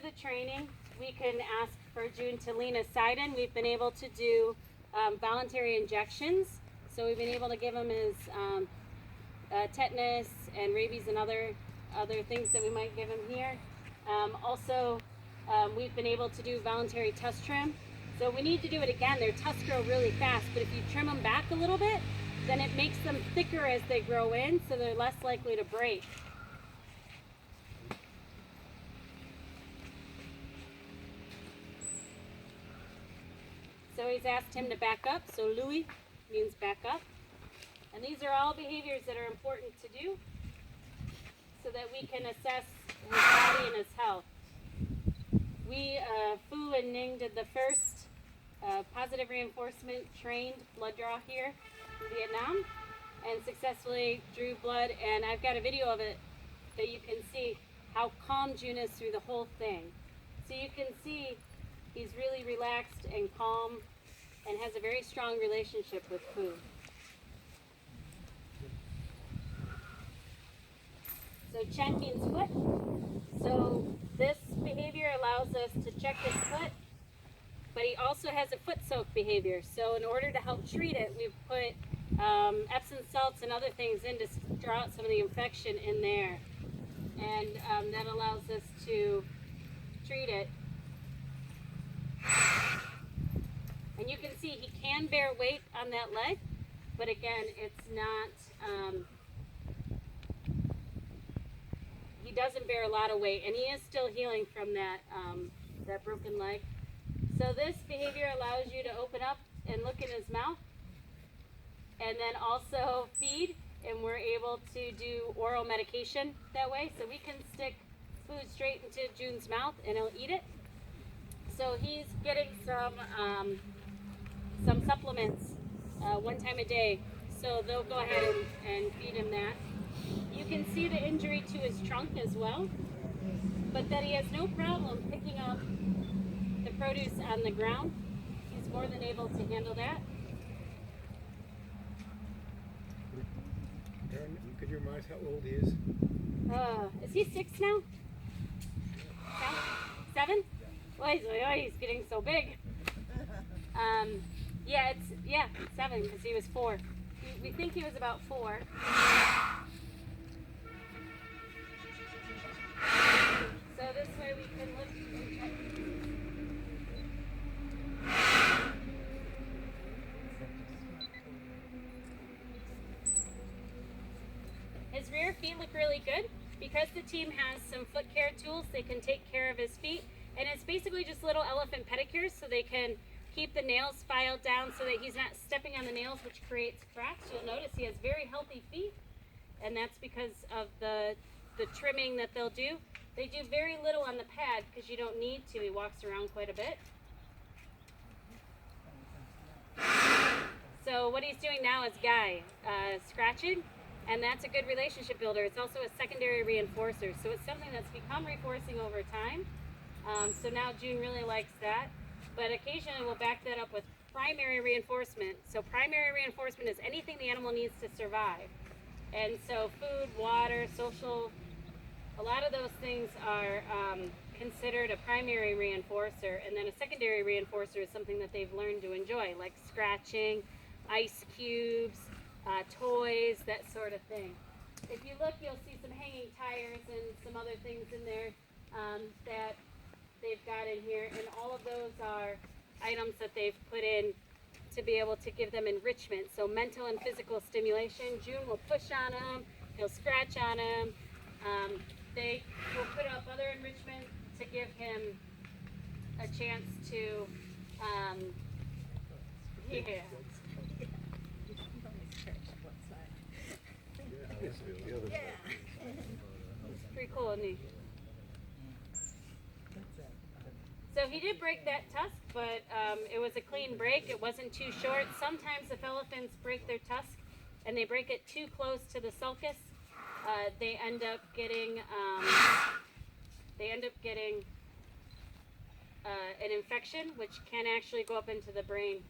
do the training, we can ask for June to lean aside in. We've been able to do voluntary injections. So we've been able to give him his tetanus and rabies and other things that we might give him here. Also, we've been able to do voluntary tusk trim. So we need to do it again. Their tusks grow really fast, but if you trim them back a little bit, then it makes them thicker as they grow in, so they're less likely to break. So he's asked him to back up, so Louis means back up. And these are all behaviors that are important to do so that we can assess his body and his health. We, Fu and Ning, did the first positive reinforcement trained blood draw here in Vietnam and successfully drew blood, and I've got a video of it that you can see how calm June is through the whole thing. So you can see he's really relaxed and calm and has a very strong relationship with Fu. So Chen means foot. So this behavior allows us to check his foot, but he also has a foot soak behavior. So in order to help treat it, we've put Epsom salts and other things in to draw out some of the infection in there. And that allows us to treat it. And you can see he can bear weight on that leg, but again, it's not, he doesn't bear a lot of weight, and he is still healing from that, that broken leg. So this behavior allows you to open up and look in his mouth, and then also feed, and we're able to do oral medication that way. So we can stick food straight into June's mouth and he'll eat it. So he's getting some supplements one time a day. So they'll go ahead and feed him that. You can see the injury to his trunk as well, but that he has no problem picking up the produce on the ground. He's more than able to handle that. Erin, could you remind us how old he is? Is he 6 now? 7? Well, he's getting so big. Yeah, it's 7 because he was 4. We think he was about 4. So this way we can look and check. His rear feet look really good. Because the team has some foot care tools, they can take care of his feet. And it's basically just little elephant pedicures, so they can keep the nails filed down so that he's not stepping on the nails, which creates cracks. You'll notice he has very healthy feet, and that's because of the trimming that they'll do. They do very little on the pad because you don't need to. He walks around quite a bit. So what he's doing now is scratching, and that's a good relationship builder. It's also a secondary reinforcer, so it's something that's become reinforcing over time. So now June really likes that, but occasionally we'll back that up with primary reinforcement. So primary reinforcement is anything the animal needs to survive. And so food, water, social, a lot of those things are considered a primary reinforcer, and then a secondary reinforcer is something that they've learned to enjoy, like scratching, ice cubes, toys, that sort of thing. If you look, you'll see some hanging tires and some other things in there that they've got in here, and all of those are items that they've put in to be able to give them enrichment. So mental and physical stimulation. June will push on them, he'll scratch on them. They will put up other enrichment to give him a chance to, yeah. Pretty cool, isn't he? So he did break that tusk, but it was a clean break. It wasn't too short. Sometimes if elephants break their tusk and they break it too close to the sulcus, they end up getting an infection, which can actually go up into the brain.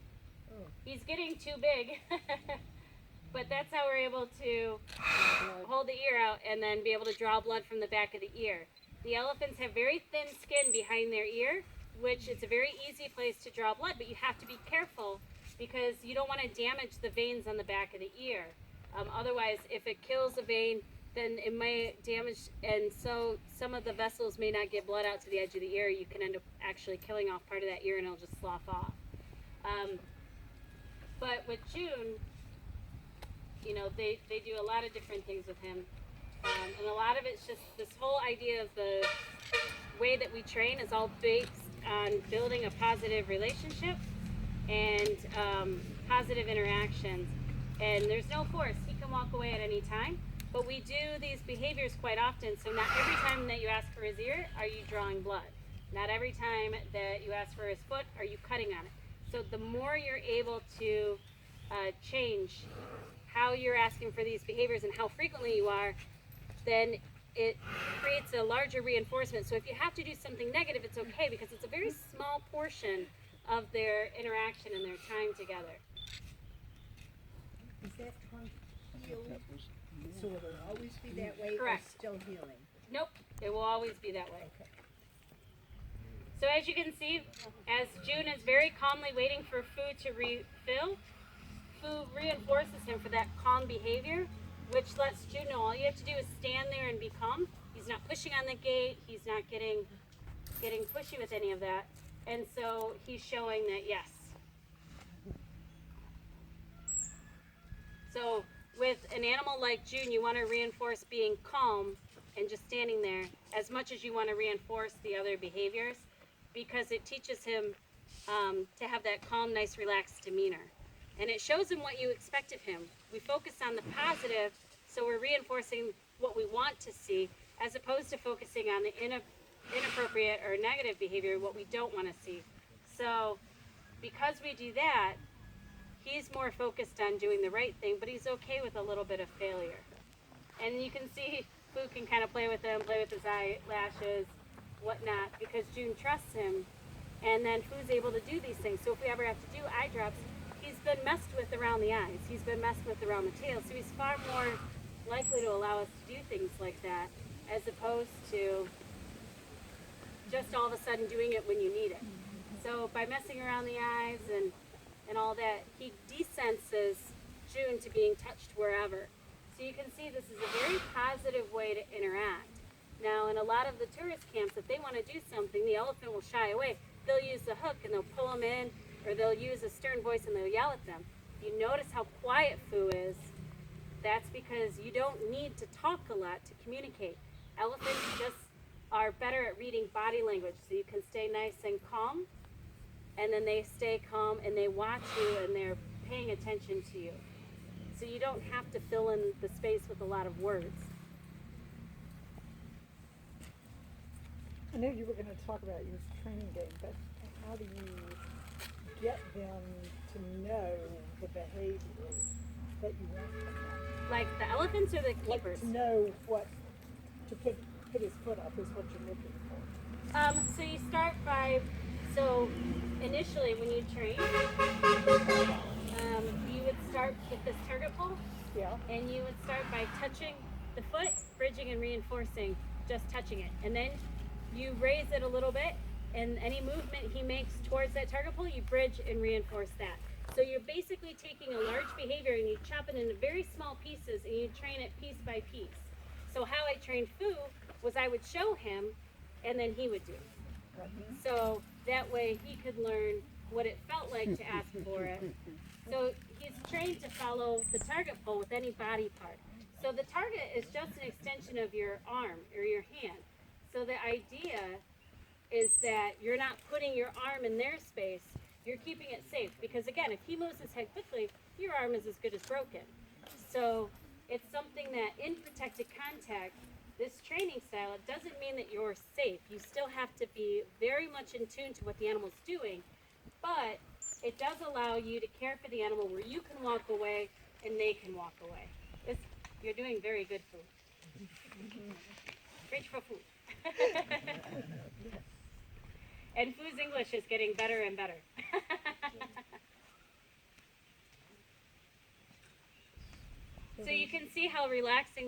He's getting too big, but that's how we're able to hold the ear out and then be able to draw blood from the back of the ear. The elephants have very thin skin behind their ear, which is a very easy place to draw blood, but you have to be careful because you don't want to damage the veins on the back of the ear. Otherwise, if it kills a vein, then it may damage, and so some of the vessels may not get blood out to the edge of the ear. You can end up actually killing off part of that ear and it'll just slough off. But with June, you know, they do a lot of different things with him. And a lot of it's just this whole idea of the way that we train is all based on building a positive relationship and positive interactions. And there's no force. He can walk away at any time. But we do these behaviors quite often. So not every time that you ask for his ear are you drawing blood. Not every time that you ask for his foot are you cutting on it. So the more you're able to change how you're asking for these behaviors and how frequently you are, then it creates a larger reinforcement. So if you have to do something negative, it's okay because it's a very small portion of their interaction and their time together. Is that trunk healed? So it will always be that way? Correct. Or still healing? Nope, it will always be that way. Okay. So as you can see, as June is very calmly waiting for food to refill, food reinforces him for that calm behavior, which lets June know all you have to do is stand there and be calm. He's not pushing on the gate. He's not getting pushy with any of that. And so he's showing that yes. So with an animal like June, you want to reinforce being calm and just standing there as much as you want to reinforce the other behaviors, because it teaches him to have that calm, nice, relaxed demeanor. And it shows him what you expect of him. We focus on the positive, so we're reinforcing what we want to see, as opposed to focusing on the inappropriate or negative behavior, what we don't want to see. So because we do that, he's more focused on doing the right thing, but he's okay with a little bit of failure. And you can see Fu can kind of play with him, play with his eyelashes, whatnot, because June trusts him. And then Fu's able to do these things. So if we ever have to do eye drops, he's been messed with around the eyes. He's been messed with around the tail. So he's far more likely to allow us to do things like that, as opposed to just all of a sudden doing it when you need it. So by messing around the eyes and all that, he desenses June to being touched wherever. So you can see this is a very positive way to interact. Now, in a lot of the tourist camps, if they want to do something, the elephant will shy away. They'll use the hook and they'll pull them in, or they'll use a stern voice and they'll yell at them. You notice how quiet Fu is. That's because you don't need to talk a lot to communicate. Elephants just are better at reading body language, so you can stay nice and calm, and then they stay calm and they watch you and they're paying attention to you. So you don't have to fill in the space with a lot of words. I know you were going to talk about your training game, but how do you get them to know the behaviors that you want from them? Like the elephants or the Like keepers? to know what to put his foot up is what you're looking for. So you start by, so initially when you train, you would start with this target pull, Yeah. and you would start by touching the foot, bridging and reinforcing, just touching it. And then you raise it a little bit, and any movement he makes towards that target pull, you bridge and reinforce that. So you're basically taking a large behavior and you chop it into very small pieces and you train it piece by piece. So how I trained Fu was I would show him and then he would do. So that way he could learn what it felt like to ask for it. So he's trained to follow the target pull with any body part. So the target is just an extension of your arm or your hand. So the idea is that you're not putting your arm in their space, you're keeping it safe. Because again, if he moves his head quickly, your arm is as good as broken. So it's something that in protected contact, this training style, it doesn't mean that you're safe. You still have to be very much in tune to what the animal's doing, but it does allow you to care for the animal where you can walk away and they can walk away. You're doing very good, Fu. Reach for food. And Fu's English is getting better and better. So you can see how relaxing